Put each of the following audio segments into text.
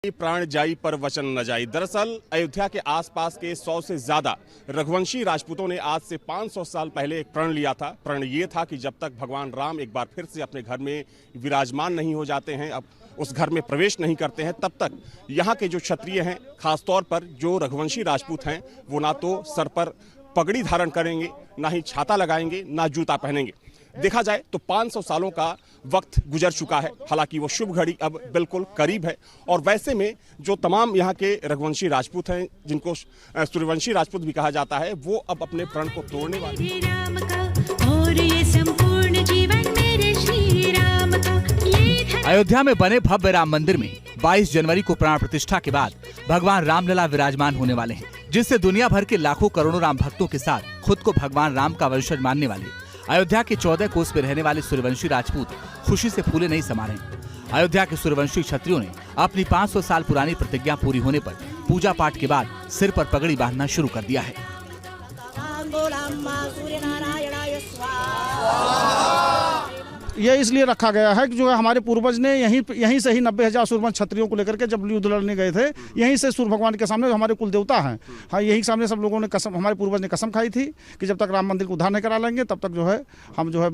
प्राण जाई पर वचन न जाई। दरअसल अयोध्या के आसपास के 100 से ज्यादा रघुवंशी राजपूतों ने आज से 500 साल पहले एक प्रण लिया था। प्रण ये था कि जब तक भगवान राम एक बार फिर से अपने घर में विराजमान नहीं हो जाते हैं, अब उस घर में प्रवेश नहीं करते हैं, तब तक यहाँ के जो क्षत्रिय हैं, खासतौर पर जो रघुवंशी राजपूत हैं, वो ना तो सर पर पगड़ी धारण करेंगे, ना ही छाता लगाएंगे, ना जूता पहनेंगे। देखा जाए तो 500 सालों का वक्त गुजर चुका है। हालांकि वो शुभ घड़ी अब बिल्कुल करीब है और वैसे में जो तमाम यहाँ के रघुवंशी राजपूत हैं, जिनको सूर्यवंशी राजपूत भी कहा जाता है, वो अब अपने प्रण को तोड़ने वाले अयोध्या में बने भव्य राम मंदिर में 22 जनवरी को प्राण प्रतिष्ठा के बाद भगवान रामलला विराजमान होने वाले हैं, जिससे दुनिया भर के लाखों करोड़ों राम भक्तों के साथ खुद को भगवान राम का वंशज मानने वाले अयोध्या के 14 कोस में रहने वाले सूर्यवंशी राजपूत खुशी से फूले नहीं समा रहे। अयोध्या के सूर्यवंशी क्षत्रियों ने अपनी 500 साल पुरानी प्रतिज्ञा पूरी होने पर पूजा पाठ के बाद सिर पर पगड़ी बांधना शुरू कर दिया है। ये इसलिए रखा गया है कि जो है हमारे पूर्वज ने यहीं से ही 90,000 सूरवंश क्षत्रियों को लेकर के जब युद्ध लड़ने गए थे, यहीं से सूर्य भगवान के सामने हमारे कुल देवता हैं, हाँ, यही सामने सब लोगों ने कसम, हमारे पूर्वज ने कसम खाई थी कि जब तक राम मंदिर को उद्धार नहीं करा लेंगे तब तक जो है हम जो है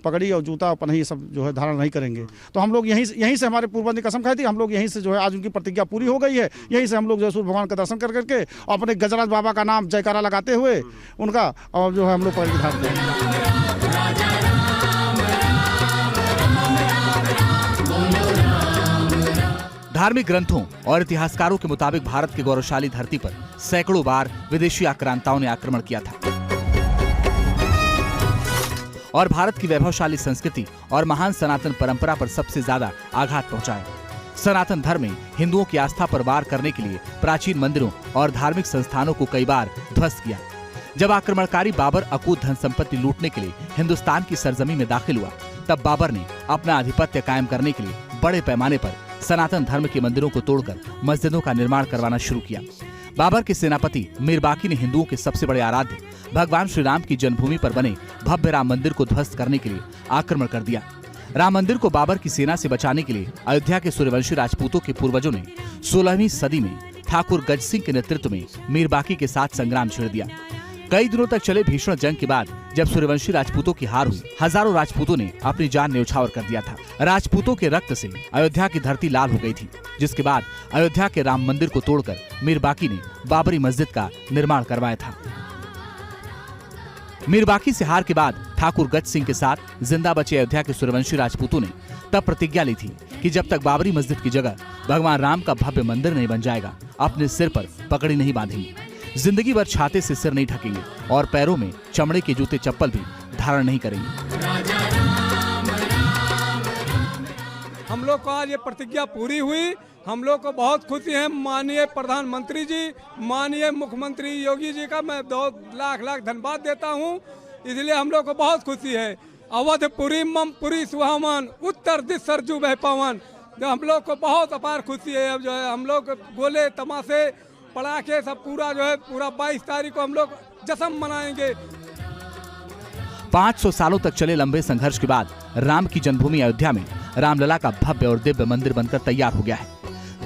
पगड़ी और जूता पनही सब जो है धारण नहीं करेंगे। तो हम लोग यहीं से हमारे पूर्वज ने कसम खाई थी, हम लोग यहीं से जो है आज उनकी प्रतिज्ञा पूरी हो गई है। यहीं से हम लोग जो है सूर्य भगवान का दर्शन कर करके और अपने गजराज बाबा का नाम जयकारा लगाते हुए उनका और जो है हम लोग पगड़ी धारते हैं। धार्मिक ग्रंथों और इतिहासकारों के मुताबिक भारत की गौरवशाली धरती पर सैकड़ों बार विदेशी आक्रांताओं ने आक्रमण किया था और भारत की वैभवशाली संस्कृति और महान सनातन परंपरा पर सबसे ज्यादा आघात पहुंचाया। सनातन धर्म में हिंदुओं की आस्था पर वार करने के लिए प्राचीन मंदिरों और धार्मिक संस्थानों को कई बार ध्वस्त किया। जब आक्रमणकारी बाबर अकूत धन संपत्ति लूटने के लिए हिंदुस्तान की सरजमी में दाखिल हुआ, तब बाबर ने अपना आधिपत्य कायम करने के लिए बड़े पैमाने पर सनातन धर्म के मंदिरों को तोड़कर मस्जिदों का निर्माण करवाना शुरू किया। बाबर के सेनापति मीर बाकी ने हिंदुओं के सबसे बड़े आराध्य भगवान श्री राम की जन्मभूमि पर बने भव्य राम मंदिर को ध्वस्त करने के लिए आक्रमण कर दिया। राम मंदिर को बाबर की सेना से बचाने के लिए अयोध्या के सूर्यवंशी राजपूतों के पूर्वजों ने 16वीं सदी में ठाकुर गज सिंह के नेतृत्व में मीर बाकी के साथ संग्राम छेड़ दिया। कई दिनों तक चले भीषण जंग के बाद जब सूर्यवंशी राजपूतों की हार हुई, हजारों राजपूतों ने अपनी जान न्यौछावर कर दिया था। राजपूतों के रक्त से अयोध्या की धरती लाल हो गई थी, जिसके बाद अयोध्या के राम मंदिर को तोड़कर मीर बाकी ने बाबरी मस्जिद का निर्माण करवाया था। मीर बाकी से हार के बाद ठाकुर गज सिंह के साथ जिंदा बचे अयोध्या के सूर्यवंशी राजपूतों ने तब प्रतिज्ञा ली थी कि जब तक बाबरी मस्जिद की जगह भगवान राम का भव्य मंदिर नहीं बन जाएगा, अपने सिर पर पगड़ी नहीं बांधेंगे, जिंदगी भर छाते से सिर नहीं ढकेंगे और पैरों में चमड़े के जूते चप्पल भी धारण नहीं करेंगे। हम लोग को आज ये प्रतिज्ञा पूरी हुई, हम लोग को बहुत खुशी है। माननीय प्रधानमंत्री जी, माननीय मुख्यमंत्री योगी जी का मैं 2 लाख धन्यवाद देता हूँ। इसलिए हम लोग को बहुत खुशी है। अवधपुरी मम पुरी सुहावन, उत्तर दिश सरजू बह पवन। जो हम लोग को बहुत अपार खुशी है। अब जो है हम लोग गोले तमाशे पड़ाके सब पूरा जो है पूरा 22 तारीख को हम लोग जश्न मनाएंगे। 500 सालों तक चले लंबे संघर्ष के बाद राम की जन्मभूमि अयोध्या में रामलला का भव्य और दिव्य मंदिर बनकर तैयार हो गया है।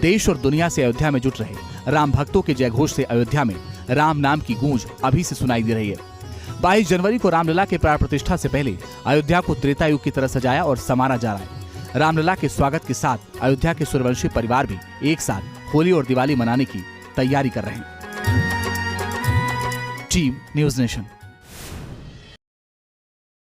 देश और दुनिया से अयोध्या में जुट रहे राम भक्तों के जयघोष से अयोध्या में राम नाम की गूंज अभी से सुनाई दे रही है। 22 जनवरी को रामलला के प्राण प्रतिष्ठा से पहले अयोध्या को त्रेता युग की तरह सजाया और संवारा जा रहा है। रामलला के स्वागत के साथ अयोध्या के सूर्यवंशी परिवार भी एक साथ होली और दिवाली मनाने की तैयारी कर रहे हैं। Team news nation.